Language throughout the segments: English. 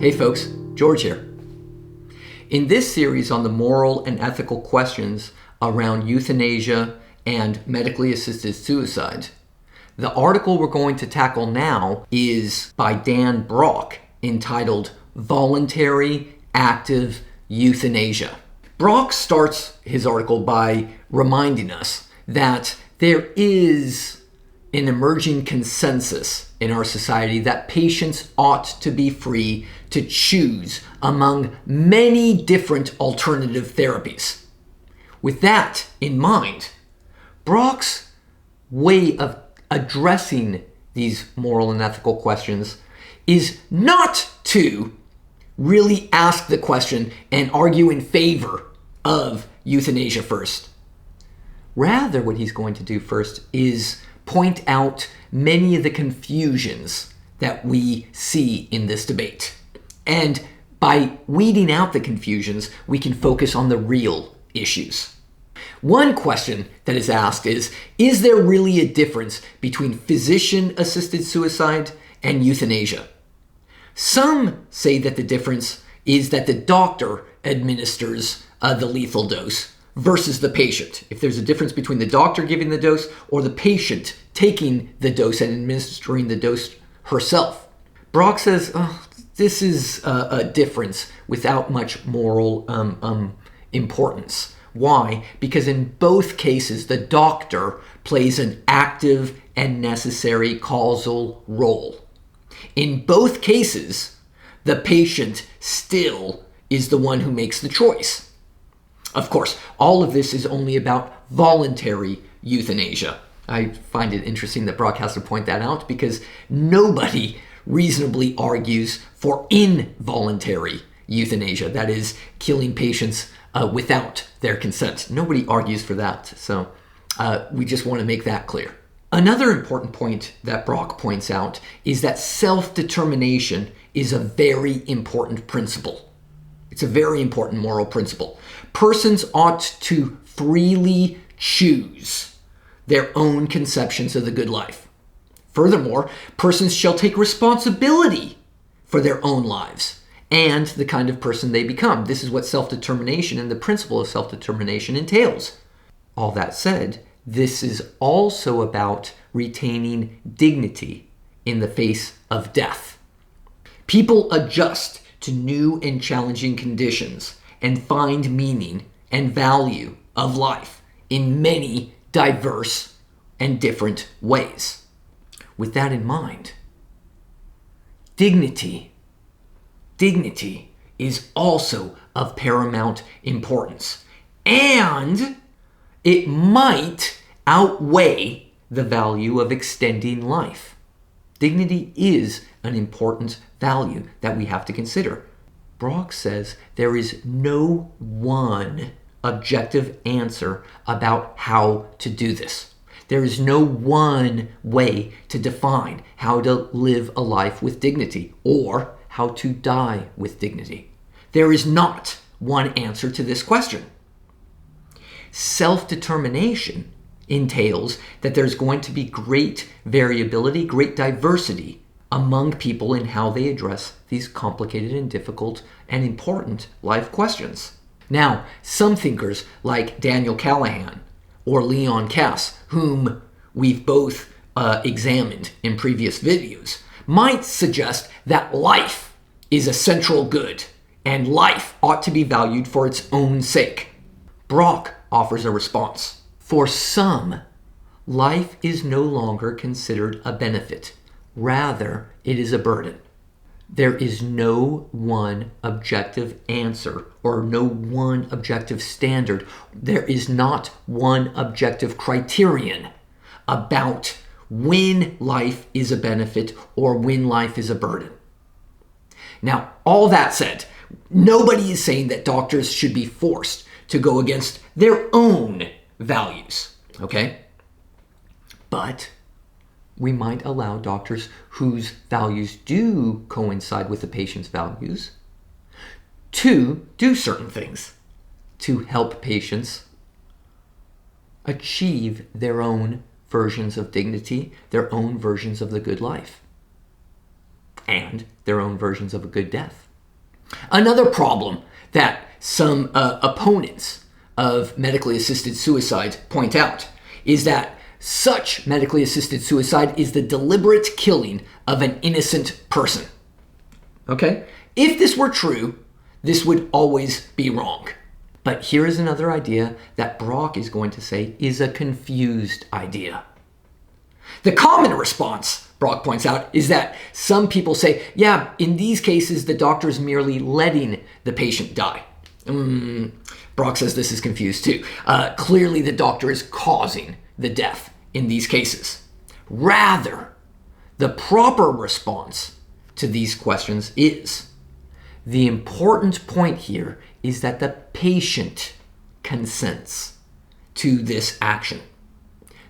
Hey folks, George here. In this series on the moral and ethical questions around euthanasia and medically assisted suicide, the article we're going to tackle now is by Dan Brock, entitled Voluntary Active Euthanasia. Brock starts his article by reminding us that there is an emerging consensus in our society that patients ought to be free to choose among many different alternative therapies. With that in mind, Brock's way of addressing these moral and ethical questions is not to really ask the question and argue in favor of euthanasia first. Rather, what he's going to do first is point out many of the confusions that we see in this debate. And by weeding out the confusions, we can focus on the real issues. One question that is asked is there really a difference between physician-assisted suicide and euthanasia? Some say that the difference is that the doctor administers the lethal dose versus the patient. If there's a difference between the doctor giving the dose or the patient taking the dose and administering the dose herself. Brock says, this is a difference without much moral importance. Why? Because in both cases, the doctor plays an active and necessary causal role. In both cases, the patient still is the one who makes the choice. Of course, all of this is only about voluntary euthanasia. I find it interesting that Brock has to point that out because nobody reasonably argues for involuntary euthanasia, that is, killing patients without their consent. Nobody argues for that, so we just want to make that clear. Another important point that Brock points out is that self-determination is a very important principle. It's a very important moral principle. Persons ought to freely choose their own conceptions of the good life. Furthermore, persons shall take responsibility for their own lives and the kind of person they become. This is what self-determination and the principle of self-determination entails. All that said, this is also about retaining dignity in the face of death. People adjust to new and challenging conditions and find meaning and value of life in many diverse and different ways. With that in mind, dignity is also of paramount importance, and it might outweigh the value of extending life. Dignity is an important value that we have to consider. Brock says there is no one objective answer about how to do this. There is no one way to define how to live a life with dignity or how to die with dignity. There is not one answer to this question. Self-determination entails that there's going to be great variability, great diversity among people in how they address these complicated and difficult and important life questions. Now, some thinkers like Daniel Callahan or Leon Kass, whom we've both examined in previous videos, might suggest that life is a central good and life ought to be valued for its own sake. Brock offers a response. For some, life is no longer considered a benefit. Rather, it is a burden. There is no one objective answer or no one objective standard. There is not one objective criterion about when life is a benefit or when life is a burden. Now, all that said, nobody is saying that doctors should be forced to go against their own values, okay? But we might allow doctors whose values do coincide with the patient's values to do certain things to help patients achieve their own versions of dignity, their own versions of the good life, and their own versions of a good death. Another problem that some opponents of medically assisted suicide point out is that such medically assisted suicide is the deliberate killing of an innocent person. Okay? If this were true, this would always be wrong. But here is another idea that Brock is going to say is a confused idea. The common response, Brock points out, is that some people say, yeah, in these cases, the doctor is merely letting the patient die. Brock says this is confused too. Clearly, the doctor is causing the death in these cases. Rather, the proper response to these questions is, the important point here is that the patient consents to this action.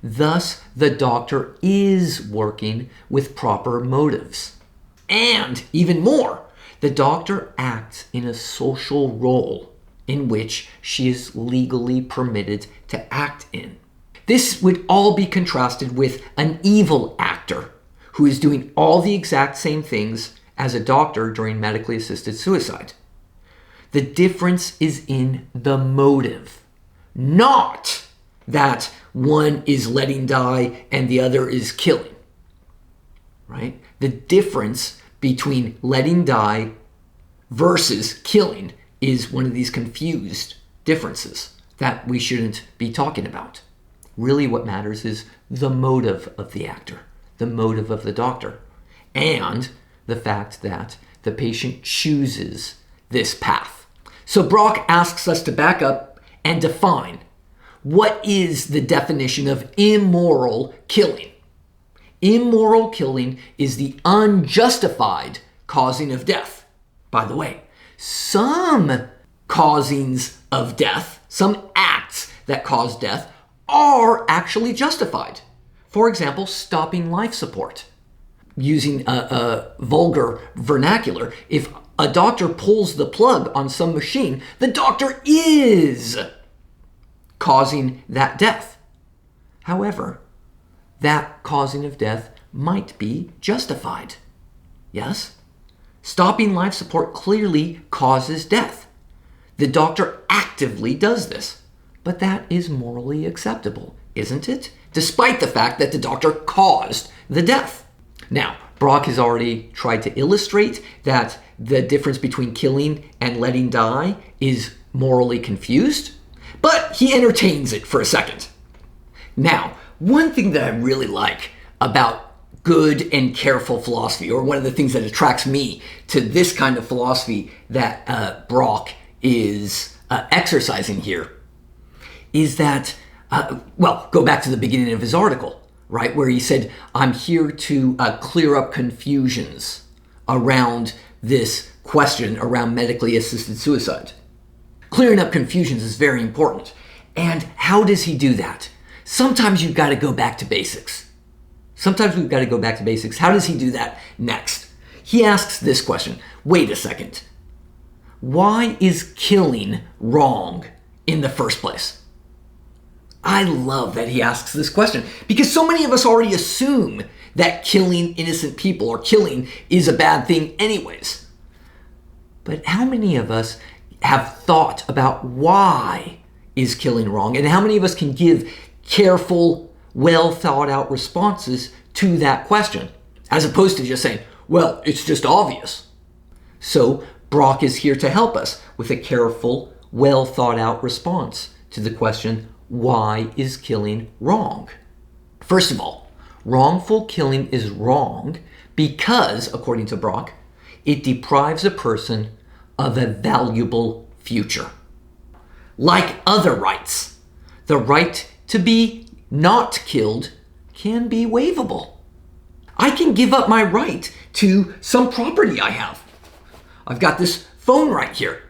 Thus, the doctor is working with proper motives. And even more, the doctor acts in a social role in which she is legally permitted to act in. This would all be contrasted with an evil actor who is doing all the exact same things as a doctor during medically assisted suicide. The difference is in the motive, not that one is letting die and the other is killing, right? The difference between letting die versus killing is one of these confused differences that we shouldn't be talking about. Really what matters is the motive of the actor, the motive of the doctor, and the fact that the patient chooses this path. So Brock asks us to back up and define what is the definition of immoral killing. Immoral killing is the unjustified causing of death. By the way, some causings of death, some acts that cause death, are actually justified. For example, stopping life support. Using a vulgar vernacular, if a doctor pulls the plug on some machine, the doctor is causing that death. However, that causing of death might be justified. Yes? Stopping life support clearly causes death. The doctor actively does this, but that is morally acceptable, isn't it? Despite the fact that the doctor caused the death. Now, Brock has already tried to illustrate that the difference between killing and letting die is morally confused, but he entertains it for a second. Now, one thing that I really like about good and careful philosophy, or one of the things that attracts me to this kind of philosophy that Brock is exercising here, is that, go back to the beginning of his article, right, where he said, I'm here to clear up confusions around this question around medically assisted suicide. Clearing up confusions is very important. And how does he do that? Sometimes you've got to go back to basics. Sometimes we've got to go back to basics. How does he do that next? He asks this question. Wait a second. Why is killing wrong in the first place? I love that he asks this question because so many of us already assume that killing innocent people or killing is a bad thing anyways. But how many of us have thought about why is killing wrong, and how many of us can give careful, well thought out responses to that question, as opposed to just saying, well, it's just obvious. So Brock is here to help us with a careful, well thought out response to the question, why is killing wrong? First of all, wrongful killing is wrong because, according to Brock, it deprives a person of a valuable future. Like other rights, the right to be not killed can be waivable. I can give up my right to some property I have. I've got this phone right here.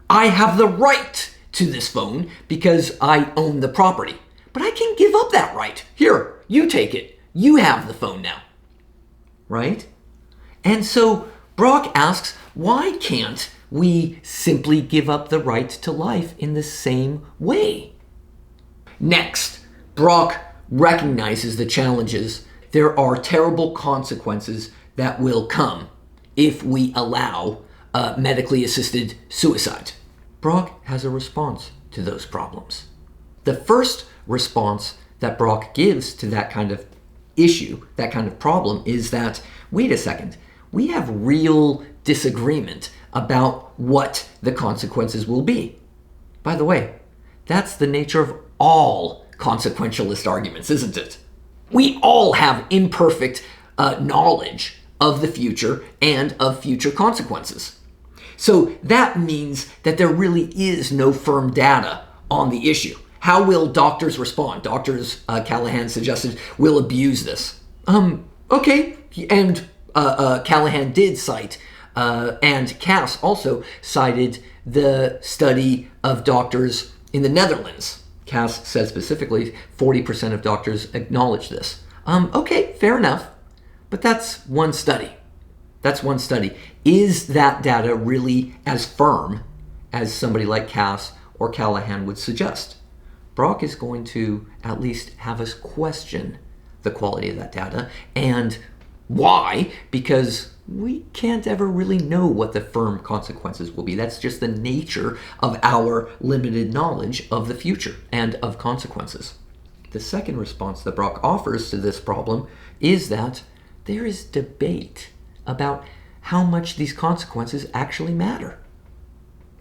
I have the right to this phone because I own the property. But I can give up that right. Here, you take it. You have the phone now. Right? And so Brock asks, why can't we simply give up the right to life in the same way? Next, Brock recognizes the challenges. There are terrible consequences that will come if we allow medically assisted suicide. Brock has a response to those problems. The first response that Brock gives to that kind of issue, that kind of problem, is that, wait a second, we have real disagreement about what the consequences will be. By the way, that's the nature of all consequentialist arguments, isn't it? We all have imperfect knowledge of the future and of future consequences. So that means that there really is no firm data on the issue. How will doctors respond? Doctors, Callahan suggested, will abuse this. Okay, and Callahan did cite, and Cass also cited the study of doctors in the Netherlands. Cass said specifically 40% of doctors acknowledge this. Okay, fair enough, but that's one study. That's one study. Is that data really as firm as somebody like Cass or Callahan would suggest? Brock is going to at least have us question the quality of that data. And why? Because we can't ever really know what the firm consequences will be. That's just the nature of our limited knowledge of the future and of consequences. The second response that Brock offers to this problem is that there is debate about how much these consequences actually matter.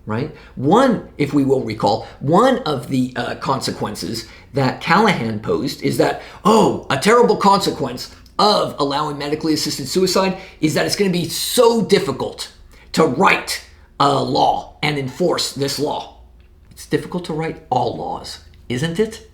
Right? One, if we will recall, one of the consequences that Callahan posed is that, a terrible consequence of allowing medically assisted suicide is that it's going to be so difficult to write a law and enforce this law. It's difficult to write all laws, isn't it?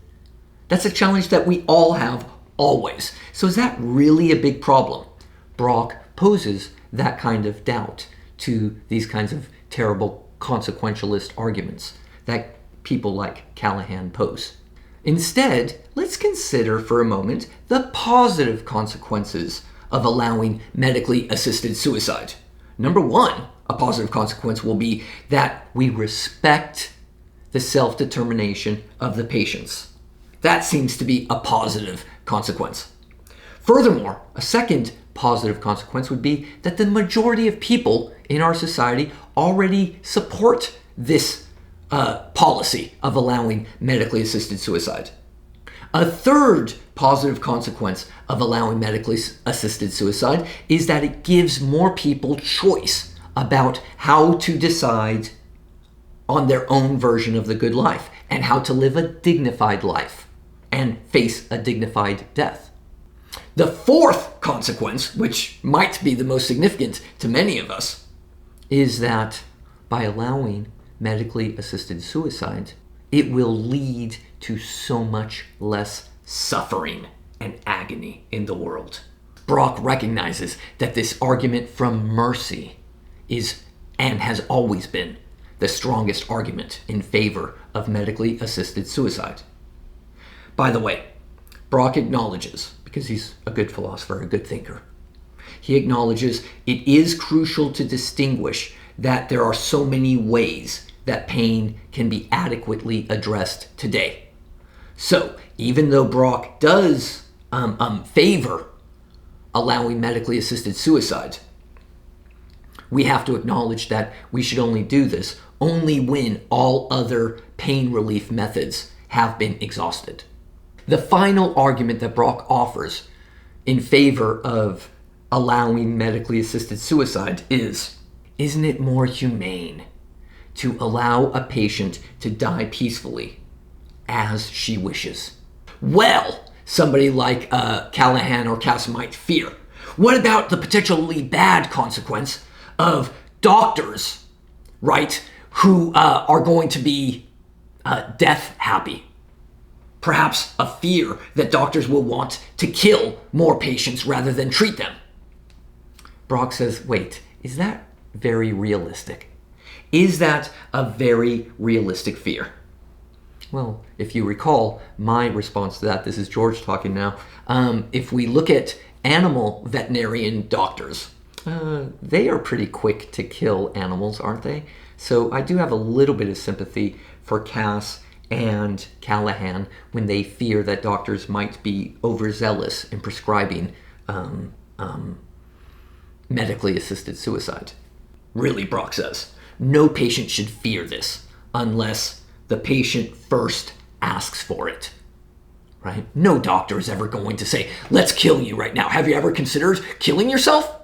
That's a challenge that we all have always. So is that really a big problem? Brock poses that kind of doubt to these kinds of terrible consequentialist arguments that people like Callahan pose. Instead, let's consider for a moment the positive consequences of allowing medically assisted suicide. Number one, a positive consequence will be that we respect the self-determination of the patients. That seems to be a positive consequence. Furthermore, a second positive consequence would be that the majority of people in our society already support this policy of allowing medically assisted suicide. A third positive consequence of allowing medically assisted suicide is that it gives more people choice about how to decide on their own version of the good life and how to live a dignified life and face a dignified death. The fourth consequence, which might be the most significant to many of us, is that by allowing medically assisted suicide, it will lead to so much less suffering and agony in the world. Brock recognizes that this argument from mercy is, and has always been, the strongest argument in favor of medically assisted suicide. By the way, Brock acknowledges, because he's a good philosopher, a good thinker, he acknowledges it is crucial to distinguish that there are so many ways that pain can be adequately addressed today. So, even though Brock does favor allowing medically assisted suicide, we have to acknowledge that we should only do this only when all other pain relief methods have been exhausted. The final argument that Brock offers in favor of allowing medically assisted suicide is, isn't it more humane to allow a patient to die peacefully as she wishes? Well, somebody like Callahan or Cass might fear. What about the potentially bad consequence of doctors, right, who are going to be death happy? Perhaps a fear that doctors will want to kill more patients rather than treat them. Brock says, wait, is that very realistic? Is that a very realistic fear? Well, if you recall, my response to that, this is George talking now, if we look at animal veterinarian doctors, they are pretty quick to kill animals, aren't they? So I do have a little bit of sympathy for Cass and Callahan when they fear that doctors might be overzealous in prescribing medically assisted suicide. Really, Brock says, no patient should fear this unless the patient first asks for it. Right? No doctor is ever going to say, let's kill you right now. Have you ever considered killing yourself?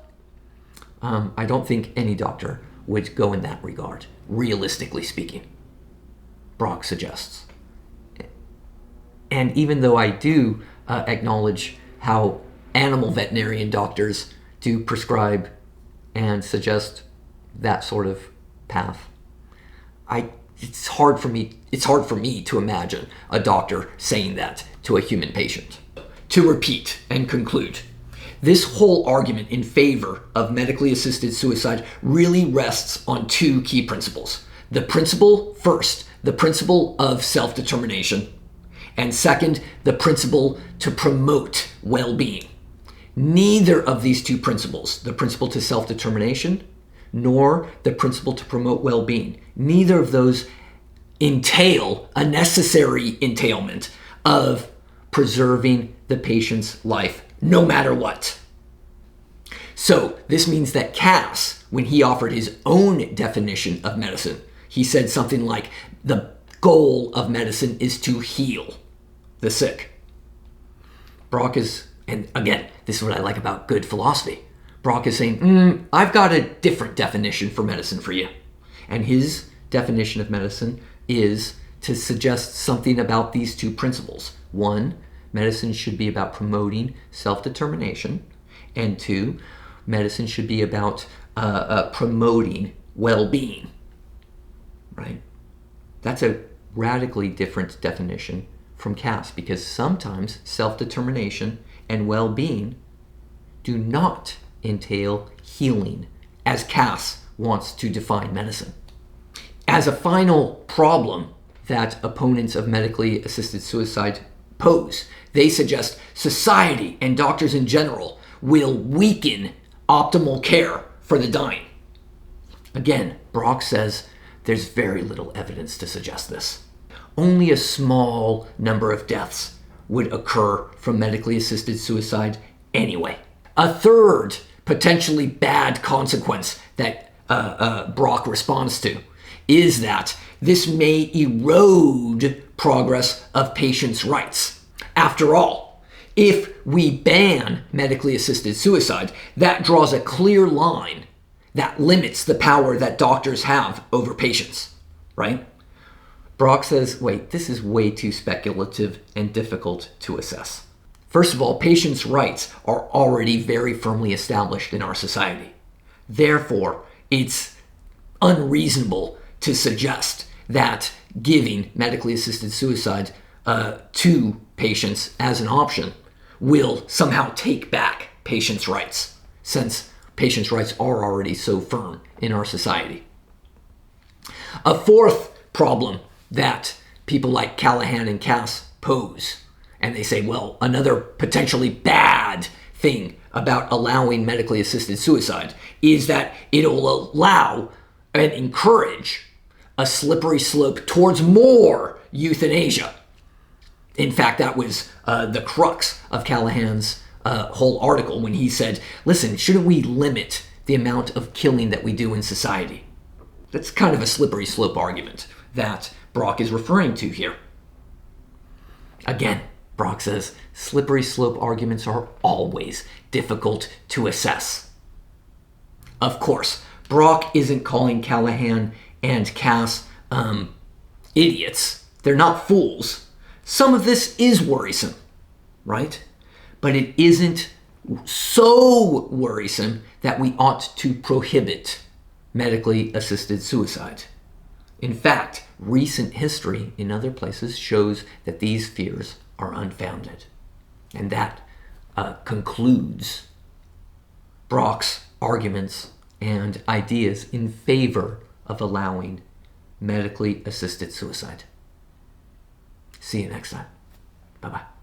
I don't think any doctor would go in that regard, realistically speaking, Brock suggests. And even though I do acknowledge how animal veterinarian doctors do prescribe and suggest that sort of path, it's hard for me to imagine a doctor saying that to a human patient. To repeat and conclude, this whole argument in favor of medically assisted suicide really rests on two key principles. The principle of self-determination, and second, the principle to promote well-being. Neither of these two principles, the principle to self-determination nor the principle to promote well-being, neither of those entail a necessary entailment of preserving the patient's life, no matter what. So this means that Cass, when he offered his own definition of medicine, he said something like, the goal of medicine is to heal the sick. Brock is, and again, this is what I like about good philosophy, Brock is saying, I've got a different definition for medicine for you. And his definition of medicine is to suggest something about these two principles. One, medicine should be about promoting self-determination. And two, medicine should be about promoting well-being. Right? That's a radically different definition from Cass, because sometimes self-determination and well-being do not entail healing, as Cass wants to define medicine. As a final problem that opponents of medically assisted suicide pose, they suggest society and doctors in general will weaken optimal care for the dying. Again, Brock says there's very little evidence to suggest this. Only a small number of deaths would occur from medically assisted suicide anyway. A third potentially bad consequence that Brock responds to is that this may erode progress of patients' rights. After all, if we ban medically assisted suicide, that draws a clear line that limits the power that doctors have over patients, right? Brock says, wait, this is way too speculative and difficult to assess. First of all, patients' rights are already very firmly established in our society. Therefore, it's unreasonable to suggest that giving medically assisted suicide to patients as an option will somehow take back patients' rights, since patients' rights are already so firm in our society. A fourth problem that people like Callahan and Cass pose, and they say, well, another potentially bad thing about allowing medically assisted suicide is that it'll allow and encourage a slippery slope towards more euthanasia. In fact, that was the crux of Callahan's whole article when he said, listen, shouldn't we limit the amount of killing that we do in society? That's kind of a slippery slope argument that Brock is referring to here. Again, Brock says slippery slope arguments are always difficult to assess. Of course, Brock isn't calling Callahan and Cass idiots. They're not fools. Some of this is worrisome, right? But it isn't so worrisome that we ought to prohibit medically assisted suicide. In fact, recent history in other places shows that these fears are unfounded. And that concludes Brock's arguments and ideas in favor of allowing medically assisted suicide. See you next time. Bye-bye.